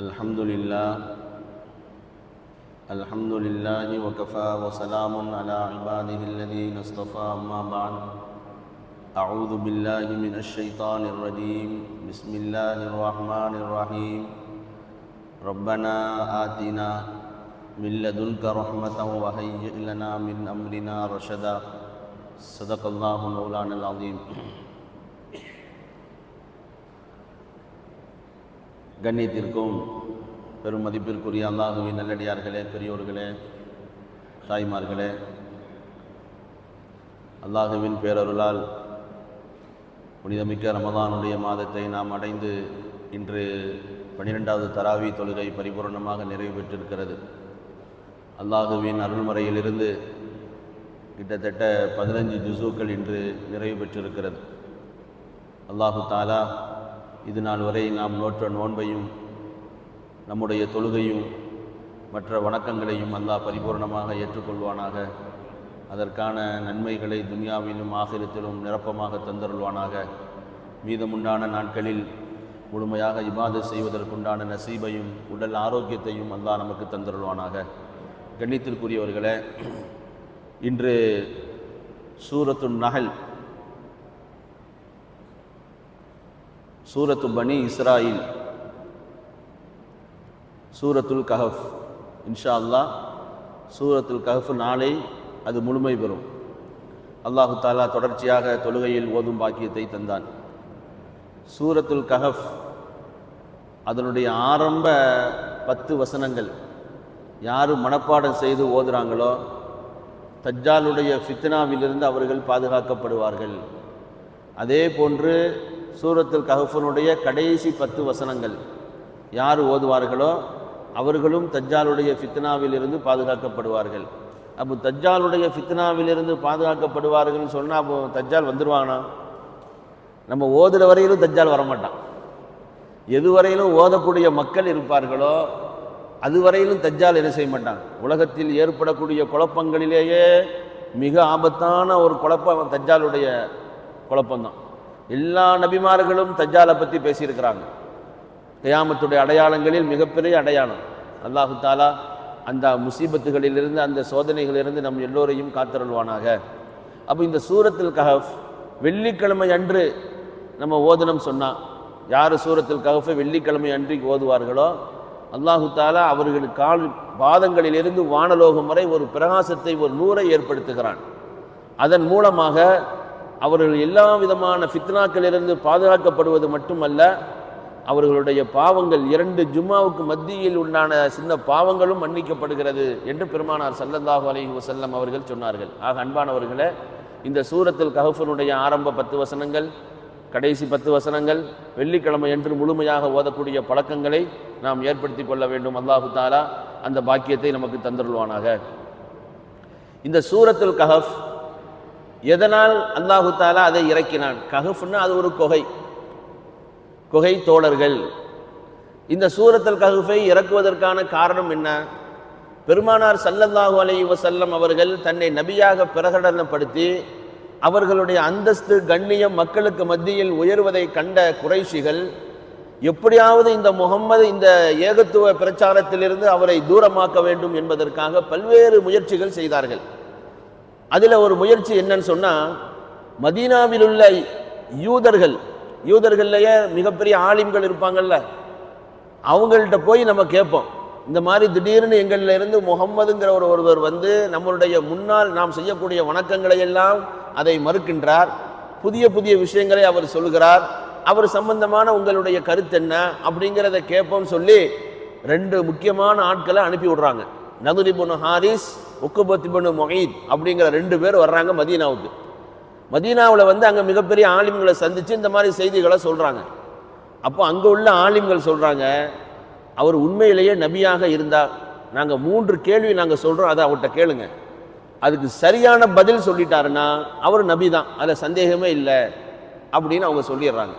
الحمد لله وكفى وسلام على عباده الذين اصطفى أما بعد أعوذ بالله من الشيطان الرجيم بسم الله الرحمن الرحيم ربنا آتنا من لدنك رحمة وهيئ لنا من أمرنا رشدا صدق الله مولانا العظيم. கண்ணியத்திற்கும் பெரும் மதிப்பிற்குரிய அல்லாஹுவின் நல்லடியார்களே, பெரியோர்களே, தாய்மார்களே, அல்லாஹுவின் பேரருளால் புனிதமிக்க ரமதானுடைய மாதத்தை நாம் அடைந்து இன்று 12வது தராவி தொழுகை பரிபூர்ணமாக நிறைவு பெற்றிருக்கிறது. அல்லாஹுவின் அருள்முறையிலிருந்து கிட்டத்தட்ட 15 ஜுஸூக்கள் இன்று நிறைவு பெற்றிருக்கிறது. அல்லாஹு தாலா இது நாள் வரை நாம் நோற்ற நோன்பையும் நம்முடைய தொழுகையும் மற்ற வணக்கங்களையும் அல்லாஹ் பரிபூர்ணமாக ஏற்றுக்கொள்வானாக. அதற்கான நன்மைகளை துன்யாவிலும் ஆகிரத்திலும் நிரப்பமாக தந்தருள்வானாக. மீதமுண்டான நாட்களில் முழுமையாக இபாதத் செய்வதற்குண்டான நசீபையும் உடல் ஆரோக்கியத்தையும் அல்லாஹ் நமக்கு தந்தருள்வானாக. கண்ணியத்திற்குரியவர்களே, இன்று சூரத்துன் நஹல், சூரத்து பனி இஸ்ராயில், சூரத்துல் கஹஃப். இன்ஷா அல்லாஹ் சூரத்துல் கஹஃப் நாளை அது முழுமை பெறும். அல்லாஹு தாலா தொடர்ச்சியாக தொழுகையில் ஓதும் பாக்கியத்தை தந்தான். சூரத்துல் கஹஃப் அதனுடைய ஆரம்ப 10 வசனங்கள் யார் மனப்பாடம் செய்து ஓதுறாங்களோ தஜ்ஜாலுடைய ஃபித்னாவிலிருந்து அவர்கள் பாதுகாக்கப்படுவார்கள். அதே போன்று சூரத்துல் கஹஃபினுடைய கடைசி 10 வசனங்கள் யார் ஓதுவார்களோ அவர்களும் தஜ்ஜாலுடைய ஃபித்னாவிலிருந்து பாதுகாக்கப்படுவார்கள். அப்போ தஜ்ஜாலுடைய ஃபித்னாவிலிருந்து பாதுகாக்கப்படுவார்கள்னு சொன்னால் அப்போ தஜ்ஜால் வந்துடுவானா? நம்ம ஓதுற வரையிலும் தஜ்ஜால் வரமாட்டான். எதுவரையிலும் ஓதக்கூடிய மக்கள் இருப்பார்களோ அதுவரையிலும் தஜ்ஜால் என்ன செய்ய மாட்டான். உலகத்தில் ஏற்படக்கூடிய குழப்பங்களிலேயே மிக ஆபத்தான ஒரு குழப்பம் தஜ்ஜாலுடைய குழப்பம்தான். எல்லா நபிமார்களும் தஜ்ஜாலை பற்றி பேசியிருக்கிறாங்க. கியாமத்துடைய அடையாளங்களில் மிகப்பெரிய அடையாளம். அல்லாஹு தாலா அந்த முசீபத்துகளிலிருந்து, அந்த சோதனைகளிலிருந்து நம் எல்லோரையும் காத்தருள்வானாக. அப்போ இந்த சூரத்துல் கஹஃப் வெள்ளிக்கிழமை அன்று நம்ம ஓதனம் சொன்னால், யார் சூரத்துல் கஹஃபை வெள்ளிக்கிழமை அன்று ஓதுவார்களோ அல்லாஹு தாலா அவர்கள் கால் பாதங்களிலிருந்து வானலோகம் வரை ஒரு பிரகாசத்தை, ஒரு நூரை ஏற்படுத்துகிறான். அதன் மூலமாக அவர்கள் எல்லா விதமான ஃபித்னாக்களிலிருந்து பாதுகாக்கப்படுவது மட்டுமல்ல, அவர்களுடைய பாவங்கள் 2 ஜும்மாவுக்கு மத்தியில் உண்டான சின்ன பாவங்களும் மன்னிக்கப்படுகிறது என்று பெருமானார் ஸல்லல்லாஹு அலைஹி வஸல்லம் அவர்கள் சொன்னார்கள். ஆக அன்பானவர்களே, இந்த சூரத்துல் கஹஃபினுடைய ஆரம்ப 10 வசனங்கள், கடைசி 10 வசனங்கள் வெள்ளிக்கிழமை என்று முழுமையாக ஓதக்கூடிய பழக்கங்களை நாம் ஏற்படுத்தி கொள்ள வேண்டும். அல்லாஹு தாலா அந்த பாக்கியத்தை நமக்கு தந்தருள்வானாக. இந்த சூரத்துல் கஹஃப் எதனால் அல்லாஹு தாலா அதை இறக்கினான்? கஹஃப்னா அது ஒரு குகை தோழர்கள். இந்த சூரத்துல் கஹஃபை இறக்குவதற்கான காரணம் என்ன? பெருமானார் ஸல்லல்லாஹு அலைஹி வஸல்லம் அவர்கள் தன்னை நபியாக பிரகடனப்படுத்தி அவர்களுடைய அந்தஸ்து, கண்ணியம் மக்களுக்கு மத்தியில் உயர்வதை கண்ட குறைஷிகள் எப்படியாவது இந்த முஹம்மது இந்த ஏகத்துவ பிரச்சாரத்திலிருந்து அவரை தூரமாக்க வேண்டும் என்பதற்காக பல்வேறு முயற்சிகள் செய்தார்கள். அதில் ஒரு முயற்சி என்னன்னு சொன்னால், மதீனாவில் உள்ள யூதர்கள்லையே மிகப்பெரிய ஆலிம்கள் இருப்பாங்கள்ல, அவங்கள்ட்ட போய் நம்ம கேட்போம், இந்த மாதிரி திடீர்னு எங்களில் இருந்து முஹம்மதுங்கிற ஒருவர் வந்து நம்மளுடைய முன்னால் நாம் செய்யக்கூடிய வணக்கங்களை எல்லாம் அதை மறுக்கின்றார், புதிய புதிய விஷயங்களை அவர் சொல்கிறார், அவர் சம்பந்தமான உங்களுடைய கருத்து என்ன அப்படிங்கிறத கேட்போம் சொல்லி 2 முக்கியமான ஆட்களை அனுப்பி விடுறாங்க. நதுர் இப்னு ஹாரிஸ், உக்பத் இப்னு முஈத் அப்படிங்கிற 2 பேர் வர்றாங்க மதீனாவுக்கு. மதீனாவில் வந்து அங்கே மிகப்பெரிய ஆலிம்களை சந்தித்து இந்த மாதிரி செய்திகளை சொல்கிறாங்க. அப்போ அங்கே உள்ள ஆலிம்கள் சொல்கிறாங்க, அவர் உண்மையிலேயே நபியாக இருந்தால் நாங்கள் 3 கேள்வி நாங்கள் சொல்கிறோம், அதை அவர்கிட்ட கேளுங்க, அதுக்கு சரியான பதில் சொல்லிட்டாருன்னா அவர் நபி தான், அதில் சந்தேகமே இல்லை அப்படின்னு அவங்க சொல்லிடுறாங்க.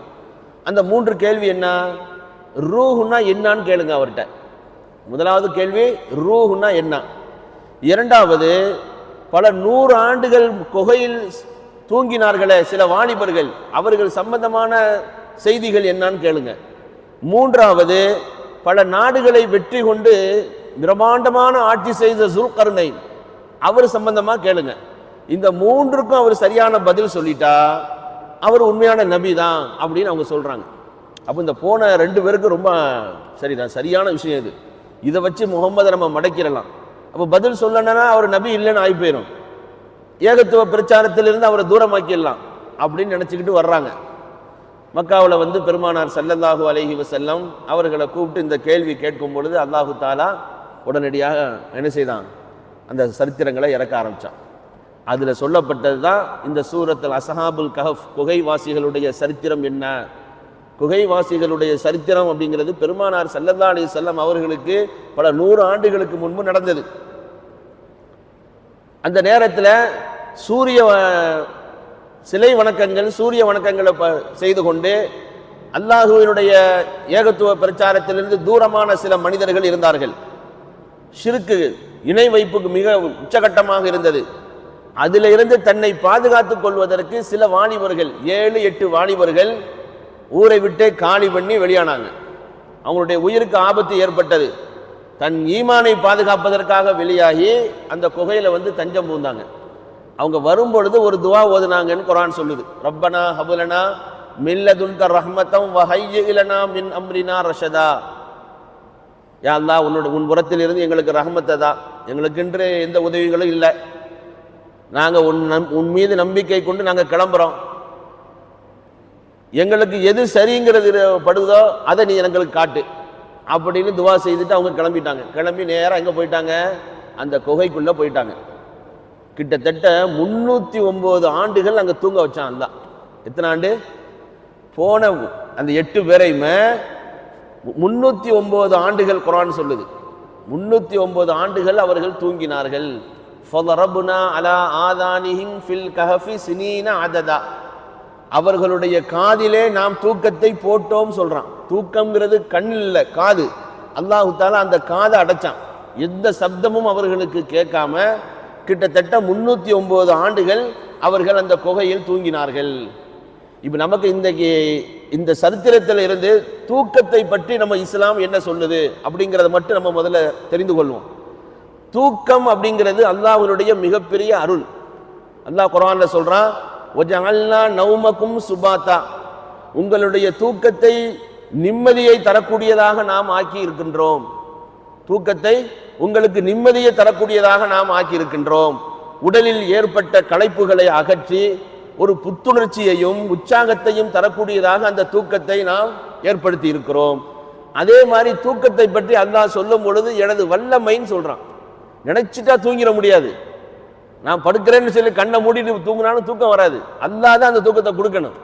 அந்த 3 கேள்வி என்ன? ரூஹுன்னா என்னான்னு கேளுங்க அவர்கிட்ட. முதலாவது கேள்வி ரூஹுன்னா என்ன. இரண்டாவது, பல 100 ஆண்டுகள் குகையில் தூங்கினார்களே சில வாலிபர்கள், அவர்கள் சம்பந்தமான செய்திகள் என்னன்னு கேளுங்க. மூன்றாவது, பல நாடுகளை வெற்றி கொண்டு பிரம்மாண்டமான ஆட்சி செய்த சுல்கர்னைன் அவர் சம்பந்தமா கேளுங்க. இந்த மூன்றுக்கும் அவர் சரியான பதில் சொல்லிட்டா அவர் உண்மையான நபி தான் அப்படின்னு அவங்க சொல்றாங்க. அப்போ இந்த போன 2 பேருக்கு ரொம்ப சரிதான், சரியான விஷயம் இது. இதை வச்சு முகம்மதை நம்ம மடக்கிடலாம். அப்போ பதில் சொல்லணும்னா அவர் நபி இல்லைன்னு ஆகி போயிடும். ஏகத்துவ பிரச்சாரத்திலிருந்து அவரை தூரமாக்கிடலாம் அப்படின்னு நினச்சிக்கிட்டு வர்றாங்க. மக்காவில் வந்து பெருமானார் ஸல்லல்லாஹு அலைஹி வஸல்லம் அவர்களை கூப்பிட்டு இந்த கேள்வி கேட்கும் பொழுது அல்லாஹு தாலா உடனடியாக என்ன செய்தான், அந்த சரித்திரங்களை இறக்க ஆரம்பித்தான். அதில் சொல்லப்பட்டது தான் இந்த சூரத்துல் அஸ்ஹாபுல் கஹஃப், குகைவாசிகளுடைய சரித்திரம் என்ன. குகைவாசிகளுடைய சரித்திரம் அப்படிங்கிறது பெருமானார் ஸல்லல்லாஹு அலைஹி வஸல்லம் அவர்களுக்கு பல 100 ஆண்டுகளுக்கு முன்பு நடந்தது. அந்த நேரத்தில் சூரிய சிலை வணக்கங்கள், சூரிய வணக்கங்களை செய்து கொண்டு அல்லாஹுவினுடைய ஏகத்துவ பிரச்சாரத்திலிருந்து தூரமான சில மனிதர்கள் இருந்தார்கள். ஷிர்க்கு, இணை வைப்புக்கு மிக உச்சகட்டமாக இருந்தது. அதில் இருந்து தன்னை பாதுகாத்துக் கொள்வதற்கு சில வாலிபர்கள், 7-8 வாலிபர்கள் ஊரை விட்டு காலி பண்ணி வெளியானாங்க. அவங்களுடைய உயிருக்கு ஆபத்து ஏற்பட்டது. தன் ஈமானை பாதுகாப்பதற்காக வெளியாகி அந்த குகையில வந்து தஞ்சம் பூந்தாங்க. அவங்க வரும்பொழுது ஒரு துவா ஓதுனாங்கன்னு குர்ஆன் சொல்லுது. ரப்பனா ஹபுலனா மில்லதுன்க ரஹ்மத்தம் வஹய்யி லனா மின் அம்ரினா ரஷதா. யா அல்லாஹ், உன் புறத்தில் இருந்து எங்களுக்கு ரஹ்மத்தை தான், எங்களுக்கென்று எந்த உதவிகளும் இல்லை, நாங்கள் உன் மீது நம்பிக்கை கொண்டு நாங்கள் கிளம்புறோம், எங்களுக்கு எது சரிங்கிறது படுதோ அதை நீ எங்களுக்கு காட்டு அப்படின்னு துவா செய்துட்டு அவங்க கிளம்பிட்டாங்க. கிளம்பி நேராக எங்கே போயிட்டாங்க, அந்த குகைக்குள்ளே போயிட்டாங்க. கிட்டத்தட்ட 309 ஆண்டுகள் அங்கே தூங்க வச்சான் அல்லா. எத்தனை ஆண்டு? போன அந்த 8 பேரையுமே 309 ஆண்டுகள் குர்ஆன் சொல்லுது. 309 ஆண்டுகள் அவர்கள் தூங்கினார்கள். ஃபதரப்னா அலா ஆதானிஹிம் ஃபில் கஹஃபி சினீன அததா. அவர்களுடைய காதிலே நாம் தூக்கத்தை போட்டோம் சொல்றான். தூக்கம்ங்கிறது கண் இல்லை, காது. அல்லாஹு தாலா அந்த காதை அடைச்சான். எந்த சப்தமும் அவர்களுக்கு கேட்காம கிட்டத்தட்ட 309 ஆண்டுகள் அவர்கள் அந்த குகையில் தூங்கினார்கள். இப்ப நமக்கு இந்த சரித்திரத்தில் இருந்து தூக்கத்தை பற்றி நம்ம இஸ்லாம் என்ன சொல்லுது அப்படிங்கிறத மட்டும் நம்ம முதல்ல தெரிந்து கொள்வோம். தூக்கம் அப்படிங்கிறது அல்லாஹ்வுடைய மிகப்பெரிய அருள். அல்லாஹ் குர்ஆன்ல சொல்றான், வஜஅல்னா நௌமக்கும் சுபாத்தா. உங்களுடைய தூக்கத்தை நிம்மதியை தரக்கூடியதாக நாம் ஆக்கி இருக்கின்றோம். தூக்கத்தை உங்களுக்கு நிம்மதியை தரக்கூடியதாக நாம் ஆக்கி இருக்கின்றோம். உடலில் ஏற்பட்ட களைப்புகளை அகற்றி ஒரு புத்துணர்ச்சியையும் உற்சாகத்தையும் தரக்கூடியதாக அந்த தூக்கத்தை நாம் ஏற்படுத்தி இருக்கிறோம். அதே மாதிரி தூக்கத்தை பற்றி அல்லாஹ் சொல்லும் பொழுது எனது வல்லமைன்னு சொல்றான். நினைச்சிட்டா தூங்கிட முடியாது. நான் படுக்கிறேன்னு சொல்லி கண்ணை மூடிட்டு தூங்கினாலும் தூக்கம் வராது. அல்லாஹ் தான் அந்த தூக்கத்தை கொடுக்கணும்.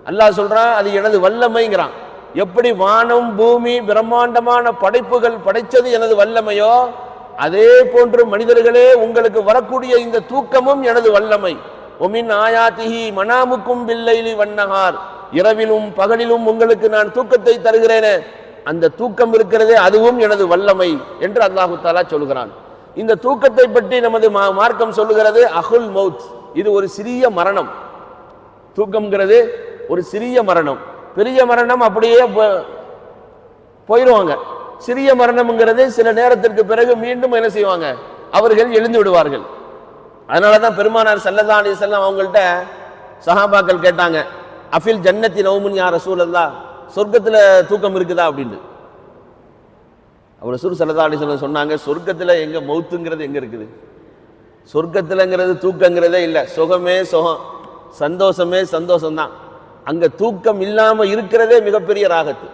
அல்லாஹ் சொல்றான், அது எனது வல்லமைங்கிறான். எப்படி வானம் பூமி பிரம்மாண்டமான படைப்புகள் படைச்சது எனது வல்லமையோ, அதே போன்று மனிதர்களே உங்களுக்கு வரக்கூடிய இந்த தூக்கமும் எனது வல்லமை. ஒமின் ஆயாத்திஹி மனாமுக்கும் பில்லைலி வன்னஹார். இரவிலும் பகலிலும் உங்களுக்கு நான் தூக்கத்தை தருகிறேனே, அந்த தூக்கம் இருக்கிறதே அதுவும் எனது வல்லமை என்று அல்லாஹு தஆலா சொல்கிறான். இந்த தூக்கத்தை பற்றி நமது மார்க்கம் சொல்லுகிறது அஹுல் மௌத். இது ஒரு சிறிய மரணம். தூக்கம்ங்கிறது ஒரு சிறிய மரணம். பெரிய மரணம் அப்படியே போயிடுவாங்க. சிறிய மரணம்ங்கிறது சில நேரத்திற்கு பிறகு மீண்டும் என்ன செய்வாங்க, அவர்கள் எழுந்து விடுவார்கள். அதனாலதான் பெருமானார் ஸல்லல்லாஹு அலைஹி வஸல்லம் அவங்கள்ட்ட சஹாபாக்கள் கேட்டாங்க, அஃபில் ஜன்னத்தி நௌமுன் யா ரசூலல்லாஹ், சொர்க்கத்துல தூக்கம் இருக்குதா அப்படின்னு. அவர் ரசூல் ஸல்லல்லாஹு அலைஹி வஸல்லம் சொன்னாங்க, சொர்க்கத்துல எங்க மௌத்துங்கிறது எங்க இருக்குது? சொர்க்கத்துலங்கிறது தூக்கங்கிறதே இல்லை. சுகமே சுகம், சந்தோஷமே சந்தோஷம்தான். அங்க தூக்கம் இல்லாம இருக்கிறதே மிகப்பெரிய ராகத்து.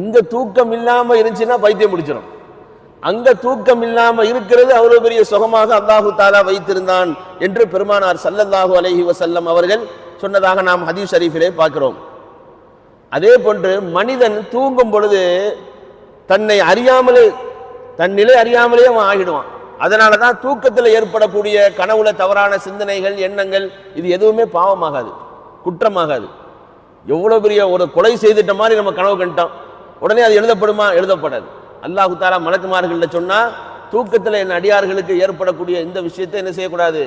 இங்க தூக்கம் இல்லாம இருந்துச்சுன்னா பைத்தியம் முடிச்சிடும். அங்க தூக்கம் இல்லாம இருக்கிறது அவ்வளவு பெரிய சுகமாக அல்லாஹு தாலா வைத்திருந்தான் என்று பெருமானார் ஸல்லல்லாஹு அலைஹி வஸல்லம் அவர்கள் சொன்னதாக நாம் ஹதீஸ் ஷரீஃபிலே பார்க்கிறோம். அதே போன்று மனிதன் தூங்கும் பொழுது தன்னை அறியாமலே, தன் நிலை அறியாமலே அவன் ஆகிடுவான். அதனாலதான் தூக்கத்தில் ஏற்படக்கூடிய கனவுல தவறான சிந்தனைகள், எண்ணங்கள், இது எதுவுமே பாவமாகாது, குற்றமாகாது. எவ்வளவு பெரிய ஒரு கொலை செய்துட்ட மாதிரி நம்ம கனவு கண்டோம், உடனே அது எழுதப்படுமா? எழுதப்படாது. அல்லாஹு தாலா மலக்குமார்கள்ட்ட சொன்னா, தூக்கத்தில் என் அடியார்களுக்கு ஏற்படக்கூடிய இந்த விஷயத்தை என்ன செய்யக்கூடாது,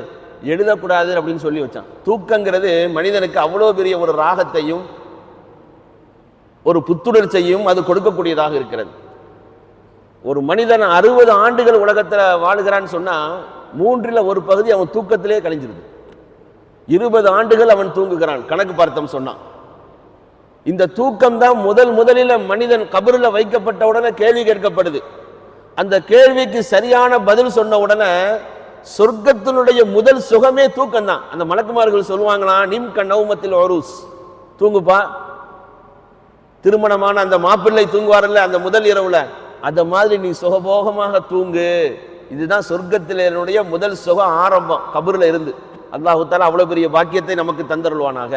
எழுதக்கூடாது அப்படின்னு சொல்லி வச்சான். தூக்கங்கிறது மனிதனுக்கு அவ்வளோ பெரிய ஒரு ராகத்தையும் ஒரு புத்துணர்ச்சியையும் அது கொடுக்கக்கூடியதாக இருக்கிறது. ஒரு மனிதன் 60 ஆண்டுகள் உலகத்தில் வாழுகிறான்னு சொன்னா 1/3 அவன் தூக்கத்திலே கழிஞ்சிருது. 20 ஆண்டுகள் அவன் தூங்குகிறான் கணக்கு பார்த்தோம் சொன்னான். இந்த தூக்கம் தான் முதலில் மனிதன் கபருல வைக்கப்பட்ட உடனே கேள்வி கேட்கப்படுது. அந்த கேள்விக்கு சரியான பதில் சொன்ன உடனே சொர்க்கத்தினுடைய முதல் சுகமே தூக்கம் தான். அந்த மலக்குமார்கள் சொல்லுவாங்களா, நிம் கண்ணவுமத்தில் ஒரூஸ், தூங்குப்பா. திருமணமான அந்த மாப்பிள்ளை தூங்குவார்ல அந்த முதல் இரவுல, அந்த மாதிரி நீ சுகபோகமாக தூங்கு. இதுதான் சொர்க்கத்தினுடைய முதல் சுக ஆரம்பம் கபூர்ல இருந்து. அல்லாஹ் தஆலா அவ்வளவு பெரிய பாக்கியத்தை நமக்கு தந்தருள்வானாக.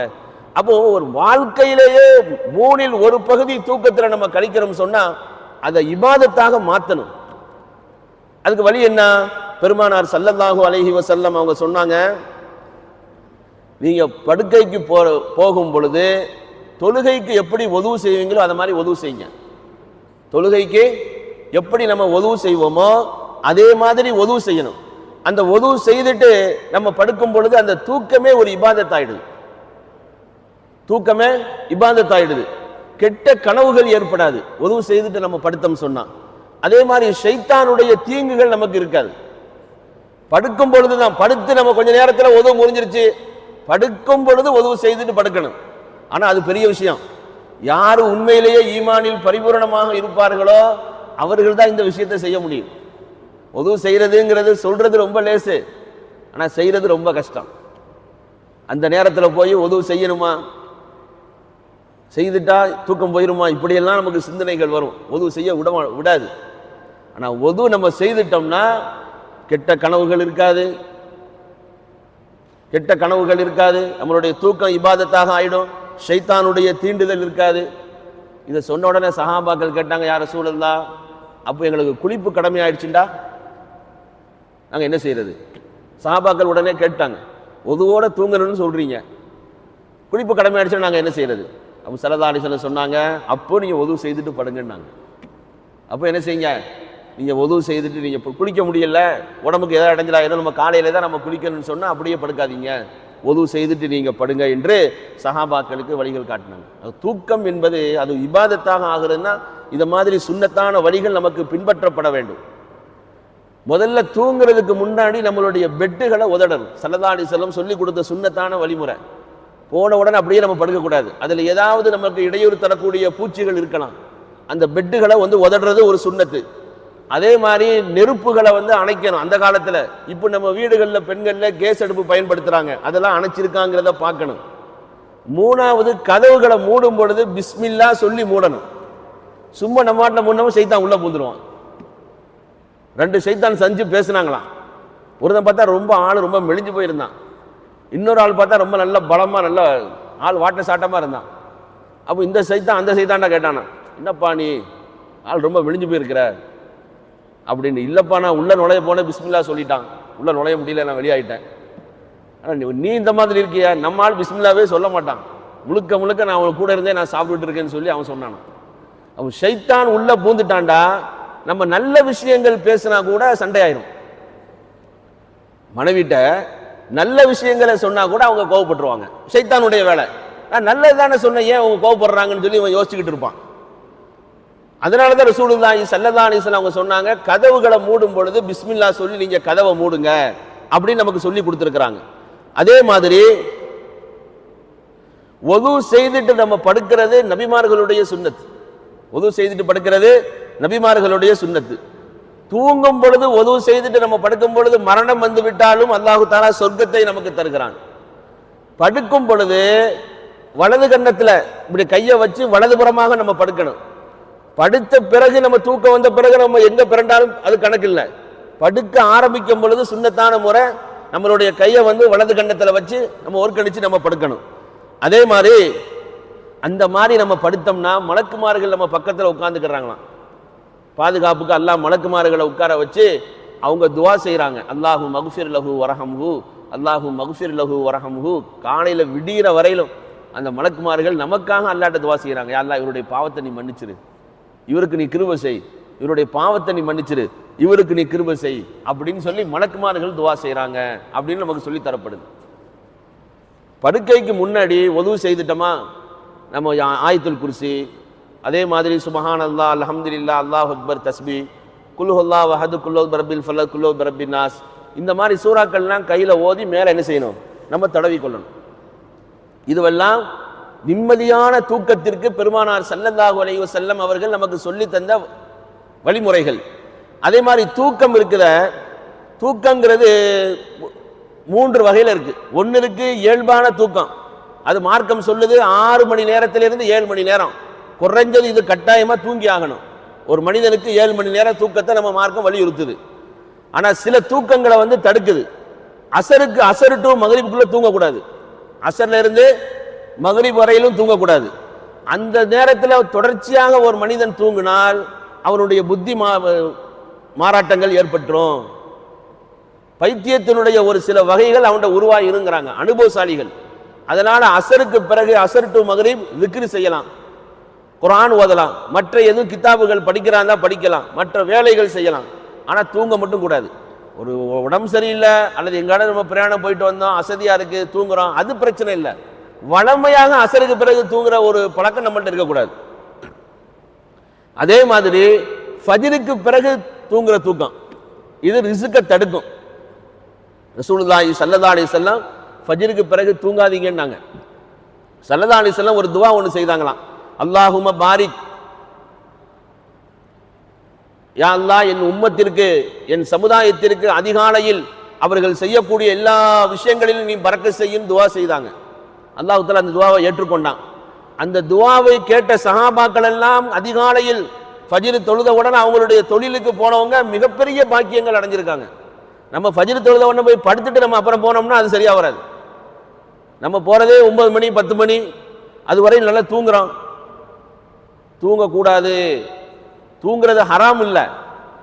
அப்போ ஒரு வாழ்க்கையிலேயே 1/3 தூக்கத்தில் நம்ம கழிக்கிறோம் சொன்னா அதை இபாதத்தாக மாற்றணும். அதுக்கு வழி என்ன? பெருமானார் ஸல்லல்லாஹு அலைஹி வஸல்லம் அவங்க சொன்னாங்க, நீங்க படுக்கைக்கு போகும் பொழுது தொழுகைக்கு எப்படி ஒது செய்வீங்களோ அதை மாதிரி ஒது செய்யுங்க. தொழுகைக்கு எப்படி நம்ம ஒது செய்வோமோ அதே மாதிரி ஒது செய்யணும். அந்த ஒது செய்துட்டு நம்ம படுக்கும் பொழுது அந்த தூக்கமே ஒரு இபாதத் ஆயிடுது. தூக்கமே இபாதத் ஆயிடுது. கெட்ட கனவுகள் ஏற்படாது ஒது செய்துட்டு நம்ம படுத்தோம் சொன்னா. அதே மாதிரி ஷைத்தானுடைய தீங்குகள் நமக்கு இருக்காது. படுக்கும் பொழுதுதான், படுத்து நம்ம கொஞ்ச நேரத்தில் ஒது முறிஞ்சிருச்சு, படுக்கும் பொழுது ஒது செய்துட்டு படுக்கணும். ஆனா அது பெரிய விஷயம். யாரு உண்மையிலேயே ஈமானில் பரிபூரணமாக இருப்பார்களோ அவர்கள் தான் இந்த விஷயத்தை செய்ய முடியும். ஒது செய்யறதுங்கிறது சொல்றது ரொம்ப லேசு, ஆனா செய்யறது ரொம்ப கஷ்டம். அந்த நேரத்தில் போய் ஒது செய்யணுமா, செய்துட்டா தூக்கம் போயிருமா, இப்படியெல்லாம் நமக்கு சிந்தனைகள் வரும். ஒது செய்ய விடாது. ஆனா ஒது நம்ம செய்துட்டோம்னா கெட்ட கனவுகள் இருக்காது, கெட்ட கனவுகள் இருக்காது. நம்மளுடைய தூக்கம் இபாதத்தாக ஆயிடும். ஷைத்தானுடைய தீண்டுதல் இருக்காது. இதை சொன்ன உடனே சஹாபாக்கள் கேட்டாங்க, யார் ரசூலல்லாஹ், அப்போ எங்களுக்கு குளிப்பு கடமை ஆயிடுச்சுண்டா நாங்கள் என்ன செய்யறது? சஹாபாக்கள் உடனே கேட்டாங்க, ஒதுவோட தூங்கணும்னு சொல்றீங்க, குளிப்பு கடமை ஆயிடுச்சுன்னா நாங்கள் என்ன செய்யறது? அப்போ ஸல்லல்லாஹு அலைஹி வஸல்லம் சொன்னாங்க, அப்போ நீங்கள் ஒது செய்துட்டு படுங்கன்னாங்க. அப்போ என்ன செய்யுங்க, நீங்கள் ஒது செய்துட்டு நீங்கள் குளிக்க முடியல, உடம்புக்கு எதாவது அடைஞ்சலாயிரும், நம்ம காலையில தான் நம்ம குளிக்கணும்னு சொன்னால் அப்படியே படுக்காதீங்க, ஒது செய்துட்டு நீங்கள் படுங்க என்று சஹாபாக்களுக்கு வழிகள் காட்டினாங்க. தூக்கம் என்பது அது இபாதத்தாக ஆகுதுன்னா இந்த மாதிரி சுன்னத்தான வழிகள் நமக்கு பின்பற்றப்பட வேண்டும். முதல்ல தூங்குறதுக்கு முன்னாடி நம்மளுடைய பெட்டுகளை உதடணும். ஸல்லல்லாஹு அலைஹி வஸல்லம் சொல்லி கொடுத்த சுன்னத்தான வழிமுறை. போன உடனே அப்படியே நம்ம படுக்கக்கூடாது. அதில் ஏதாவது நமக்கு இடையூறு தரக்கூடிய பூச்சிகள் இருக்கலாம், அந்த பெட்டுகளை உதடுறது ஒரு சுன்னத்து. அதே மாதிரி நெருப்புகளை அணைக்கணும். அந்த காலத்தில் இப்போ நம்ம வீடுகளில் பெண்களில் கேஸ் அடுப்பு பயன்படுத்துகிறாங்க, அதெல்லாம் அணைச்சிருக்காங்கிறத பார்க்கணும். மூணாவது, கதவுகளை மூடும் பொழுது பிஸ்மில்லா சொல்லி மூடணும். சும்மா நம்ம நாட்டில் மூடணும் சைத்தான் உள்ளே பூந்துருவான். 2 சைத்தான் செஞ்சு பேசுனாங்களாம். ஒருத்தன் பார்த்தா ரொம்ப ஆள் ரொம்ப மெலிஞ்சு போயிருந்தான், இன்னொரு ஆள் பார்த்தா ரொம்ப நல்ல பலமாக நல்ல ஆள் வாட்ட சாட்டமாக இருந்தான். அப்போ இந்த சைத்தான் அந்த சைத்தான்டா கேட்டானா, என்னப்பா நீ ஆள் ரொம்ப மெலிஞ்சு போயிருக்கிற அப்படின்னு. இல்லைப்பா நான் உள்ள நுழைய போனேன், பிஸ்மில்லா சொல்லிட்டான், உள்ள நுழைய முடியல, நான் வெளியாயிட்டேன். ஆனால் நீ இந்த மாதிரி இருக்கியா, நம்ம ஆள் பிஸ்மில்லாவே சொல்ல மாட்டான், முழுக்க முழுக்க நான் அவன் கூட இருந்தே நான் சாப்பிட்டுட்டு இருக்கேன்னு சொல்லி அவன் சொன்னான். அவன் ஷைத்தான் உள்ள பூந்துட்டான்டா, நம்ம நல்ல விஷயங்கள் பேசினா கூட சண்டையாயிரும். மனைவிட்ட நல்ல விஷயங்களை சொன்னா கூட அவங்க கோவப்பட்டுருவாங்க. ஷைத்தானுடைய வேலை. நான் நல்லது தானே சொன்னேன், ஏன் அவங்க கோவப்படுறாங்கன்னு சொல்லி அவன் யோசிச்சுக்கிட்டு இருப்பான். அதனால தான் ரசூலுல்லாஹி ஸல்லல்லாஹு அலைஹி வஸல்லம் அவங்க சொன்னாங்க, கதவுகளை மூடும் பொழுது பிஸ்மில்லா சொல்லி நீங்க கதவை மூடுங்க அப்படின்னு நமக்கு சொல்லி கொடுத்துருக்குறாங்க. அதே மாதிரி ஒது செய்துட்டு நம்ம படுக்கிறது நபிமார்களுடைய சுன்னத்து. ஒது செய்துட்டு படுக்கிறது நபிமார்களுடைய சுன்னத்து. தூங்கும் பொழுது ஒது செய்துட்டு நம்ம படுக்கும் பொழுது மரணம் வந்து விட்டாலும் அல்லாஹு தஆலா சொர்க்கத்தை நமக்கு தருகிறான். படுக்கும் பொழுது வலது கன்னத்தில் இப்படி கையை வச்சு வலதுபுறமாக நம்ம படுக்கணும். படுத்த பிறகு நம்ம தூக்கம் வந்த பிறகு நம்ம எங்க பிறண்டாலும் அது கணக்கு இல்லை. படுக்க ஆரம்பிக்கும் பொழுது சுன்னத்தான முறை நம்மளுடைய கையை வலது கன்னத்தில் வச்சு நம்ம ஒர்க்கடிச்சு நம்ம படுக்கணும். அதே மாதிரி அந்த மாதிரி நம்ம படுத்தோம்னா மலக்குமார்கள் நம்ம பக்கத்தில் உட்காந்துக்கிறாங்களாம். பாதுகாப்புக்கு அல்லாஹ் மலக்குமார்களை உட்கார வச்சு அவங்க துவா செய்கிறாங்க, அல்லாஹு மக்ஃபிர் லஹு வரஹம்ஹு, அல்லாஹு மக்ஃபிர் லஹு வரஹம்ஹு. காலையில் விடிகிற வரையிலும் அந்த மலக்குமார்கள் நமக்காக அல்லாஹ்ட்ட துவா செய்கிறாங்க, யா அல்லாஹ் இவருடைய பாவத்தை நீ மன்னிச்சிரு, இவருக்கு நீ கிருபை செய், இவருடைய பாவத்தை நீ மன்னிச்சிரு, இவருக்கு நீ கிருபை செய் அப்படின்னு சொல்லி மலக்குமார்கள் துவா செய்கிறாங்க அப்படின்னு நமக்கு சொல்லி தரப்படுது. படுக்கைக்கு முன்னாடி ஒது செய்துட்டோமா நம்ம ஆயத்துல் குர்சி, அதே மாதிரி சுபஹானல்லாஹ், அல்ஹம்துலில்லாஹ், அல்லாஹு அக்பர், தஸ்பீ குல்ஹுல்லா வஹது குல்லு பிரபில் ஃபலக் குல்லு பிரபின் நாஸ், இந்த மாதிரி சூறாக்கள்லாம் கையில் ஓதி மேலே என்ன செய்யணும், நம்ம தடவி கொள்ளணும். இதுவெல்லாம் நிம்மதியான தூக்கத்திற்கு பெருமானார் ஸல்லல்லாஹு அலைஹி வஸல்லம் அவர்கள் நமக்கு சொல்லி தந்த வழிமுறைகள். அதே மாதிரி தூக்கம் இருக்கிற, தூக்கங்கிறது 3 வகையில் இருக்கு. ஒன்று இருக்கு இயல்பான தூக்கம், அது மார்க்கம் சொல்லுது 6 மணி நேரத்திலிருந்து 7 மணி நேரம் குறைஞ்சது இது கட்டாயமா தூங்கி ஆகணும். ஒரு மனிதனுக்கு 7 மணி நேரம் தூக்கத்தை நம்ம மார்க்கம் வலியுறுத்துது. ஆனா சில தூக்கங்களை தடுக்குது. அசரு டு மகரிபுக்குள்ள தூங்கக்கூடாது, அசர்ல இருந்து மகரிப் வரையிலும் தூங்கக்கூடாது. அந்த நேரத்தில் தொடர்ச்சியாக ஒரு மனிதன் தூங்கினால் அவனுடைய புத்தி மாறாட்டங்கள் ஏற்பட்டுரும். பைத்தியத்தினுடைய ஒரு சில வகைகள் அவன்கிட்ட உருவாகி இருங்கிறாங்க அனுபவசாலிகள். அதனால அசருக்கு பிறகு அசர் டு மகரிப் விக்ரு செய்யலாம், குர்ஆன் ஓதலாம், மற்ற எதுவும் கிதாபுகள் படிக்கிறான் தான் படிக்கலாம், மற்ற வேலைகள் செய்யலாம். ஆனால் தூங்க மட்டும் கூடாது. ஒரு உடம்பு சரியில்லை அல்லது எங்காவது நம்ம பிரயாணம் போயிட்டு வந்தோம், அசதியாக இருக்குது, தூங்குறோம், அது பிரச்சனை இல்லை. வளமையாக அசருக்கு பிறகு தூங்குற ஒரு பழக்கம் நம்மள்ட்ட இருக்கக்கூடாது. அதே மாதிரி ஃபஜ்ருக்கு பிறகு தூங்குற தூக்கம் இது ரிஸ்கை தடுக்கும். ரசூலுல்லாஹி ஸல்லல்லாஹு அலைஹி வஸல்லம் ஃபஜ்ருக்கு பிறகு தூங்காதீங்கன்னாங்க. ஸல்லல்லாஹு அலைஹி வஸல்லம் ஒரு துவா ஒன்று செய்தாங்களாம், அல்லாஹும்ம பாரிக், யா அல்லாஹ் என் உம்மத்திற்கு என் சமுதாயத்திற்கு அதிகாலையில் அவர்கள் செய்யக்கூடிய எல்லா விஷயங்களிலும் நீ பரக்கத் செய்யும் துவா செய்தாங்க. அல்லாஹ் தஆலா அந்த துவாவை ஏற்றுக்கொண்டான். அந்த துவாவை கேட்ட சஹாபாக்கள் எல்லாம் அதிகாலையில் ஃபஜ்ர் தொழுதவுடன் அவங்களுடைய தொழிலுக்கு போனவங்க மிகப்பெரிய பாக்கியங்கள் அடைஞ்சிருக்காங்க. நம்ம ஃபஜ்ர் தொழுத உடனே போய் படுத்துட்டு நம்ம அப்புறம் போனோம்னா அது சரியா வராது. நம்ம போறதே 9 மணி 10 மணி, அது வரையும் நல்லா தூங்குறோம். தூங்கக்கூடாது, தூங்குறது ஹராம் இல்லை,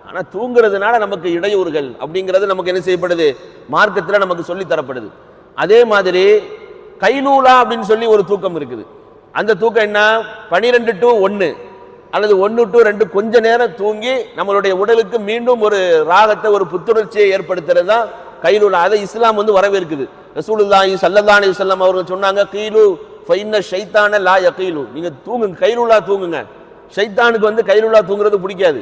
ஆனால் தூங்குறதுனால நமக்கு இடையூறுகள் அப்படிங்கிறது நமக்கு என்ன செய்யப்படுது, மார்க்கத்தில் நமக்கு சொல்லி தரப்படுது. அதே மாதிரி கைலூலா அப்படின்னு சொல்லி ஒரு தூக்கம் இருக்குது. அந்த தூக்கம் என்ன, 12 to 1 அல்லது 1 to 2 கொஞ்ச நேரம் தூங்கி நம்மளுடைய உடலுக்கு மீண்டும் ஒரு ராகத்தை, ஒரு புத்துணர்ச்சியை ஏற்படுத்துறது தான் கைலூலா. அதை இஸ்லாம் வரவேற்குது. ரசூலுல்லாஹி ஸல்லல்லாஹு அலைஹி வஸல்லம் அவர்கள் சொன்னாங்க, கீலு ஃபைன்ன ஷைத்தான லா யகீலு, நீங்க தூங்குங்க, கைலூலா தூங்குங்க. ஷைத்தானுக்கு கைலூலா தூங்குறது பிடிக்காது.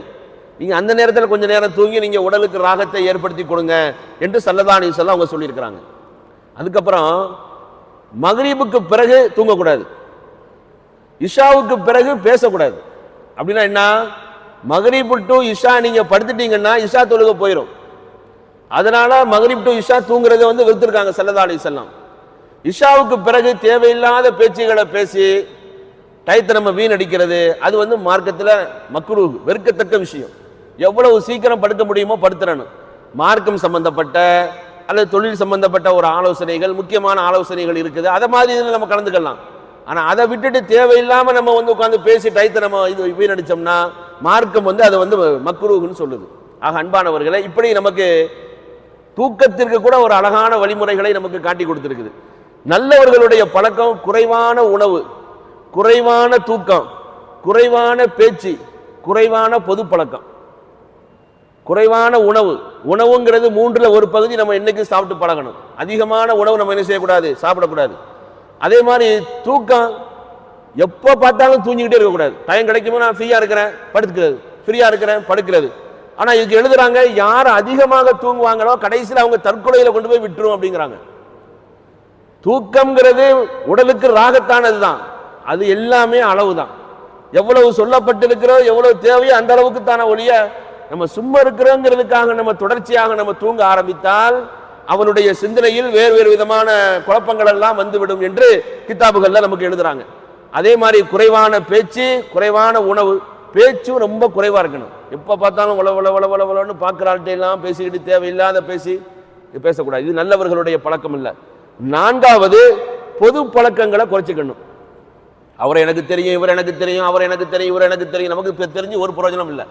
நீங்க அந்த நேரத்தில் கொஞ்ச நேரம் தூங்கி நீங்க உடலுக்கு ராகத்தை ஏற்படுத்தி கொடுங்க என்று ஸல்லல்லாஹு அலைஹி வஸல்லம் அவங்க சொல்லியிருக்கிறாங்க. அதுக்கப்புறம் மக்ரிபுக்கு பிறகு தூங்கக்கூடாது, இஷாவுக்கு பிறகு பேசக்கூடாது. அப்படின்னா என்ன, மக்ரிப் டு இஷா நீங்க படுத்துட்டீங்கன்னா இஷா தொழுக போயிடும். அதனால மக்ரிப் டு இஷா தூங்குறதை வெறுத்திருக்காங்க ஸல்லல்லாஹு அலைஹி வஸல்லம். இஷாவுக்கு பிறகு தேவையில்லாத பேச்சுகளை பேசி டயத்தை நம்ம வீணடிக்கிறது அது மார்க்கத்தில் மக்ரூஹ், வெறுக்கத்தக்க விஷயம். எவ்வளவு சீக்கிரம் படுக்க முடியுமோ படுத்துறணும். மார்க்கம் சம்பந்தப்பட்ட அல்லது தொழில் சம்பந்தப்பட்ட ஒரு ஆலோசனைகள், முக்கியமான ஆலோசனைகள் இருக்குது, அதை மாதிரி இதில் நம்ம கலந்துக்கலாம். ஆனால் அதை விட்டுட்டு தேவையில்லாமல் நம்ம உட்காந்து பேசி டயத்தை நம்ம வீணடிச்சோம்னா மார்க்கம் அதை மக்ரூஹ்னு சொல்லுது. ஆக அன்பானவர்களை, இப்படி நமக்கு தூக்கத்திற்கு கூட ஒரு அழகான வழிமுறைகளை நமக்கு காட்டி கொடுத்திருக்குது. நல்லவர்களுடைய பழக்கம் குறைவான உணவு, குறைவான தூக்கம், குறைவான பேச்சு, குறைவான பொது பழக்கம், குறைவான உணவு. உணவுங்கிறது 3ல் 1 பகுதி நம்ம என்னைக்கு சாப்பிட்டு பழகணும். அதிகமான உணவு நம்ம என்ன செய்யக்கூடாது, சாப்பிடக்கூடாது. அதே மாதிரி தூக்கம், எப்போ பார்த்தாலும் தூங்கிக்கிட்டே இருக்கக்கூடாது. டைம் கிடைக்குமோ நான் ஃப்ரீயா இருக்கிறேன் படுத்துக்கிறது, ஃப்ரீயா இருக்கிறேன் படுக்கிறது. ஆனா இதுக்கு எழுதுறாங்க, யார் அதிகமாக தூங்குவாங்களோ கடைசியில் அவங்க தற்கொலையில கொண்டு போய் விட்டுரும் அப்படிங்கிறாங்க. தூக்கம்ங்கிறது உடலுக்கு ராகத்தானது தான், அது எல்லாமே அளவு தான். எவ்வளவு சொல்லப்பட்டிருக்கிறோ எவ்வளவு தேவையோ அந்த அளவுக்கு தான ஒழிய நம்ம சும்மா இருக்கிறோங்கிறதுக்காக நம்ம தொடர்ச்சியாக நம்ம தூங்க ஆரம்பித்தால் அவனுடைய சிந்தனையில் வேறு வேறு விதமான குழப்பங்கள் எல்லாம் வந்துவிடும் என்று கிதாபுகள்ல நமக்கு எழுதுறாங்க. அதே மாதிரி குறைவான பேச்சு, குறைவான உணவு. பேச்சும் ரொம்ப குறைவா இருக்கணும். எப்ப பார்த்தாலும் வளவளன்னு பார்க்கிற ஆள்கிட்டையெல்லாம் பேசிக்கிட்டு தேவையில்லாத பேசக்கூடாது. இது நல்லவர்களுடைய பழக்கம் இல்லை. 4வது பொது பழக்கங்களை குறைச்சிக்கணும். அவர் எனக்கு தெரியும், இவர் எனக்கு தெரியும், அவர் எனக்கு தெரியும், இவர் எனக்கு தெரியும், நமக்கு தெரிஞ்சு ஒரு பிரயோஜனம் இல்லை.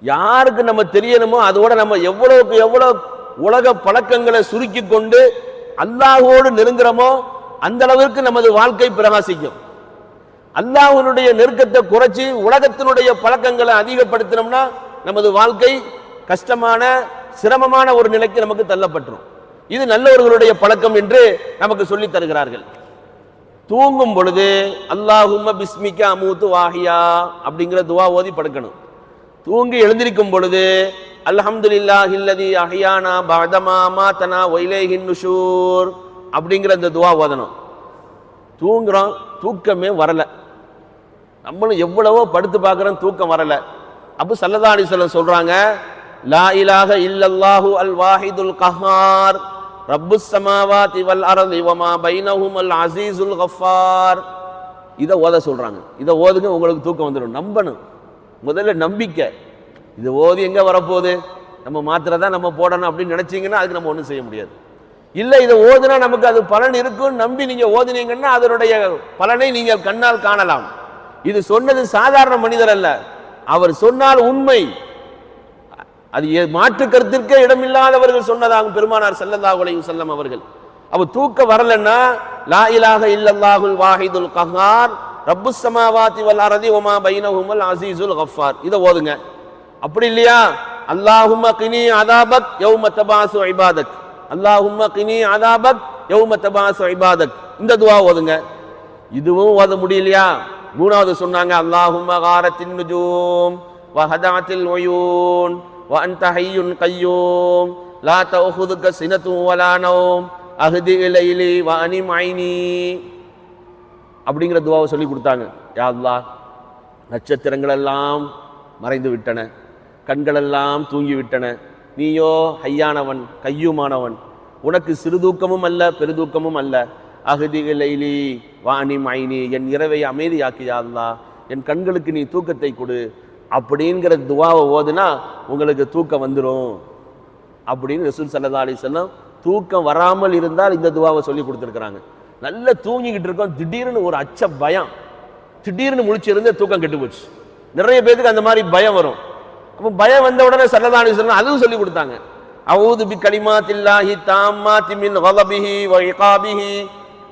யாருக்கு நம்ம தெரியணுமோ அதோட நம்ம எவ்வளவுக்கு எவ்வளவு உலக பழக்கங்களை சுருக்கி கொண்டு அல்லாஹ்வோடு நெருங்குறோமோ அந்த அளவிற்கு நமது வாழ்க்கை பிரகாசிக்கும். அல்லாஹ்வுடைய நெருக்கத்தை குறைச்சி உலகத்தினுடைய பழக்கங்களை அதிகப்படுத்தினோம்னா நமது வாழ்க்கை கஷ்டமான சிரமமான ஒரு நிலைக்கு நமக்கு தள்ளப்பட்டுரும். இது நல்லவர்களுடைய பழக்கம் என்று நமக்கு சொல்லி தருகிறார்கள். தூங்கும் பொழுது அல்லாஹும்ம பிஸ்மிக அமூத்து வாஹியா அப்படிங்கிற துவா ஓதி படுக்கணும். தூங்கி எழுந்திருக்கும் பொழுது அல்ஹம்துலில்லாஹி அல்லதி அஹ்யானா பஅதமா அமாதனா வ இலைஹின் நுஷூர் அப்படிங்கிற இந்த துஆ ஓதணும். தூங்குறோம், தூக்கமே வரல, நம்மளும் எவ்வளவோ படுத்து பார்க்குறோம், தூக்கம் வரல. அப்போ ஸல்லல்லாஹு அலைஹி வஸல்லம் சொல்றாங்க, லா இலாஹ இல்லல்லாஹு அல் வாஹிதுல் கஹ்ஹார் ரப்புஸ் ஸமாவாதி வல் அர்தி வ மா பைனஹுமல் அஸீஸுல் கஃபார். இதை ஓத சொல்றாங்க. இதை ஓதுங்க, உங்களுக்கு தூக்கம் வந்துடும். நம்பணும், முதல்ல நம்பிக்கை. இது ஓதி எங்க வரப்போகுது, நம்ம மாத்திரை தான் நம்ம போடணும் அப்படின்னு நினைச்சீங்கன்னா அதுக்கு நம்ம ஒன்றும் செய்ய முடியாது. இல்லை, இதை ஓதுனா நமக்கு அது பலன் இருக்கும் நம்பி நீங்க ஓதினீங்கன்னா அதனுடைய பலனை நீங்கள் கண்ணால் காணலாம். இது சொன்னது சாதாரண மனிதர் அல்ல, அவர் சொன்னால் உண்மை, அது மாற்று கருத்திற்கே இடமில்லாதவர்கள் சொன்னதாகும் பெருமானார் ஸல்லல்லாஹு அலைஹி வஸல்லம் அவர்கள். அப்ப தூக்க வரலன்னா லா இலாஹ இல்லல்லாஹுல் வாஹிதுல் கஹ்ஹார் ரப்புஸ் ஸமாவாதி வல் அர்தி வ மா பைனஹுமல் அஸீஸுல் கஃபார் இதை ஓதுங்க. அப்படி இல்லையா, அல்லாஹும்ம கினி அதாபக் யௌம தபாசு இபாதக், அல்லாஹும்ம கினி அதாபக் யௌம தபாசு இபாதக், இந்த துஆ ஓதுங்க. இதுவும் ஓத முடியலையா, மூணாவது சொன்னாங்க, அல்லாஹும்ம காரத்தின் நுஜூம் வ ஹதாத்தில் உயூன் வ அன்த ஹய்யுன் கய்யூம் லா தஅஹுதுக சினத்து வலா நௌம் அஹ்தி இலைலி வ அனிம் ஐனி அப்படிங்கிற துஆவை சொல்லி கொடுத்தாங்க. யா அல்லாஹ், நட்சத்திரங்கள் எல்லாம் மறைந்து விட்டன, கண்களெல்லாம் தூங்கி விட்டன, நீயோ ஹையானவன் கையுமானவன், உனக்கு சிறு தூக்கமும் அல்ல பெருதூக்கமும் அல்ல. அஹ்தி இலைலி வ அனிம் ஐனி, என் இரவை அமைதியாக்கி யா அல்லாஹ், என் கண்களுக்கு நீ தூக்கத்தை கொடு அப்படிங்கிற துஆவை ஓதுனா உங்களுக்கு தூக்கம் வந்துடும் அப்படின்னு ரசூல் ஸல்லல்லாஹு அலைஹி வஸல்லம் தூக்கம் வராமல் இருந்தால் இந்த துஆவை சொல்லி கொடுத்துருக்குறாங்க. நல்லா தூங்கிக்கிட்டு இருக்கோம், திடீர்னு ஒரு அச்ச பயம், திடீர்னு முழிச்சிருந்து தூக்கம் கெட்டு போச்சு. நிறைய பேருக்கு அந்த மாதிரி பயம் வரும். அப்போ பயம் வந்த உடனே ஸல்லல்லாஹு அலைஹி வஸல்லம் அதுவும் சொல்லி கொடுத்தாங்க. அஊது பி கலிமாத்தில்லாஹி தாம்மாத்தி மின் கலபிஹி வ இகாபிஹி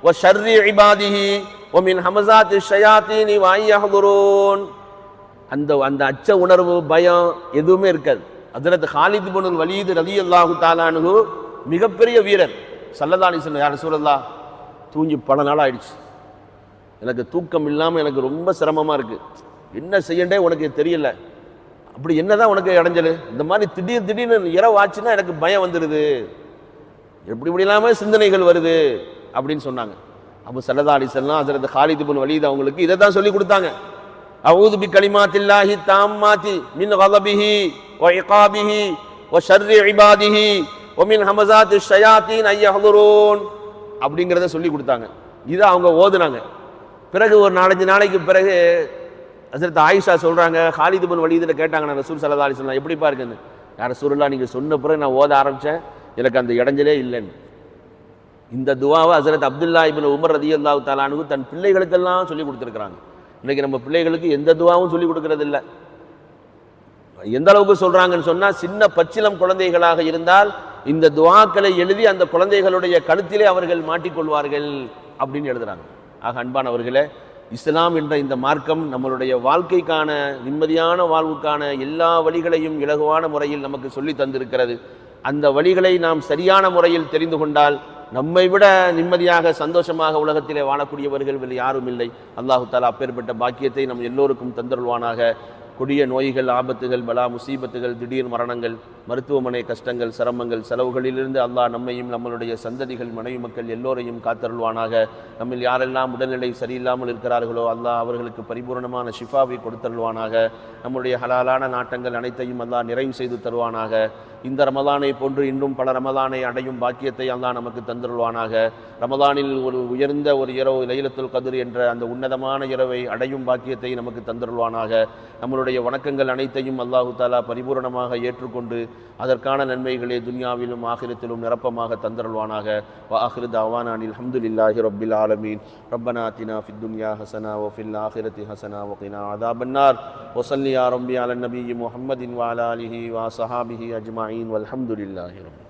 வ ஷர்ரி இபாதிஹி வ மின் ஹமஸாத்தி ஷயாத்தீனி வ அய்யஹ்துரூன். அந்த அச்ச உணர்வு பயம் எதுவுமே இருக்காது. ஹஜ்ரத் காலித் இப்னுல் வலீத் ரலியல்லாஹு தஆலா அன்ஹு மிகப்பெரிய வீரர். ஸல்லல்லாஹு அலைஹி வஸல்லம், யா ரசூலல்லாஹ், தூங்கி பல நாள் ஆயிடுச்சு, எனக்கு தூக்கம் இல்லாமல் எனக்கு ரொம்ப சிரமமாக இருக்குது, என்ன செய்யண்டே உனக்கு தெரியல, அப்படி என்னதான் உனக்கு இடைஞ்சல், இந்த மாதிரி திடீர்னு இரவு ஆச்சுன்னா எனக்கு பயம் வந்துடுது, இப்படி இல்லாமல் சிந்தனைகள் வருது அப்படின்னு சொன்னாங்க. அப்போ ஸல்லல்லாஹு அலைஹி வஸல்லம் ஹஜ்ரத் காலித் இப்னு வலீத் அவங்களுக்கு இதை தான் சொல்லி கொடுத்தாங்க. அஊது பி கலிமாத்தில்லாஹி தாம்மாத்தி மின் கலபிஹி வ இகாபிஹி வ ஷர்ரி இபாதிஹி வ மின் ஹமஸாத்தி ஷயாத்தீன் அய்யஹ்துரூன் அப்படிங்கிறத சொல்லி கொடுத்தாங்க. இதை அவங்க ஓதுனாங்க. பிறகு ஒரு 4-5 நாளைக்கு பிறகு ஹஜ்ரத் ஆயிஷா சொல்றாங்க, காலித் இப்னு வலீதில் கேட்டாங்க, நான் ரசூல் ஸல்லல்லாஹு அலைஹி வஸல்லம் எப்படிப்பா இருக்குன்னு. யா ரசூலுல்லாஹ், நீங்கள் சொன்ன பிறகு நான் ஓத ஆரம்பித்தேன், எனக்கு அந்த இடைஞ்சலே இல்லைன்னு. இந்த துஆவை ஹஜ்ரத் அப்துல்லா இப்னு உமர் ரலியல்லாஹு தஆலா அன்ஹு தன் பிள்ளைகளுக்கெல்லாம் சொல்லி கொடுத்துருக்குறாங்க. இன்னைக்கு நம்ம பிள்ளைகளுக்கு எந்த துஆவும் சொல்லி கொடுக்கறது இல்லை. எந்த அளவுக்கு சொல்றாங்கன்னு சொன்னா, சின்ன பச்சிலம் குழந்தைகளாக இருந்தால் இந்த துஆக்களை எழுதி அந்த குழந்தைகளுடைய கழுத்திலே அவர்கள் மாட்டிக்கொள்வார்கள் அப்படின்னு எழுதுறாங்க. ஆக அன்பானவர்களே, இஸ்லாம் என்ற இந்த மார்க்கம் நம்மளுடைய வாழ்க்கைக்கான நிம்மதியான வாழ்வுக்கான எல்லா வழிகளையும் இலகுவான முறையில் நமக்கு சொல்லி தந்திருக்கிறது. அந்த வழிகளை நாம் சரியான முறையில் தெரிந்து கொண்டால் நம்மை விட நிம்மதியாக சந்தோஷமாக உலகத்திலே வாழக்கூடியவர்கள் வேறு யாரும் இல்லை. அல்லாஹு தஆலா அப்பேற்பட்ட பாக்கியத்தை நம் எல்லோருக்கும் தந்தருள்வானாக. கொடிய நோய்கள், ஆபத்துகள், பலா முசீபத்துகள், திடீர் மரணங்கள், மருத்துவமனை கஷ்டங்கள், சிரமங்கள், செலவுகளிலிருந்து அல்லாஹ் நம்மையும் நம்மளுடைய சந்ததிகள், மனைவி மக்கள் எல்லோரையும் காத்தருள்வானாக. நம்மில் யாரெல்லாம் உடல்நிலை சரியில்லாமல் இருக்கிறார்களோ அல்லாஹ் அவர்களுக்கு பரிபூர்ணமான ஷிஃபாவை கொடுத்தருள்வானாக. நம்முடைய ஹலாலான நாட்டங்கள் அனைத்தையும் அல்லாஹ் நிறைவு செய்து தருவானாக. இந்த ரமலானை போன்று இன்னும் பல ரமலானை அடையும் பாக்கியத்தை அல்லாஹ் நமக்கு தந்தருள்வானாக. ரமலானில் ஒரு உயர்ந்த ஒரு இரவு லைலத்துல் கத்ர் என்ற அந்த உன்னதமான இரவை அடையும் பாக்கியத்தை நமக்கு தந்தருள்வானாக. நம்மளுடைய வணக்கங்கள் அனைத்தையும் அல்லாஹு தஆலா பரிபூரணமாக ஏற்றுக்கொண்டு அதற்கான நன்மைகளை துன்யாவிலும் ஆகிரத்திலும் நிரப்பமாக தந்தருள்வானாக. வ ஆகிரு தஅவானா அனில் ஹம்துலில்லாஹி ரப்பில் ஆலமீன். ரப்பனா ஆத்தினா ஃபித் துன்யா ஹஸனா வ ஃபில் ஆகிரத்தி ஹஸனா வ கினா அஸாபன் நார். வ ஸல்லி யா ரப்பி அலன் நபிய்யி முஹம்மதின் வ அலா ஆலிஹி வ ஸஹாபிஹி அஜ்மஈன் வல்ஹம்துலில்லாஹி ரப்பில்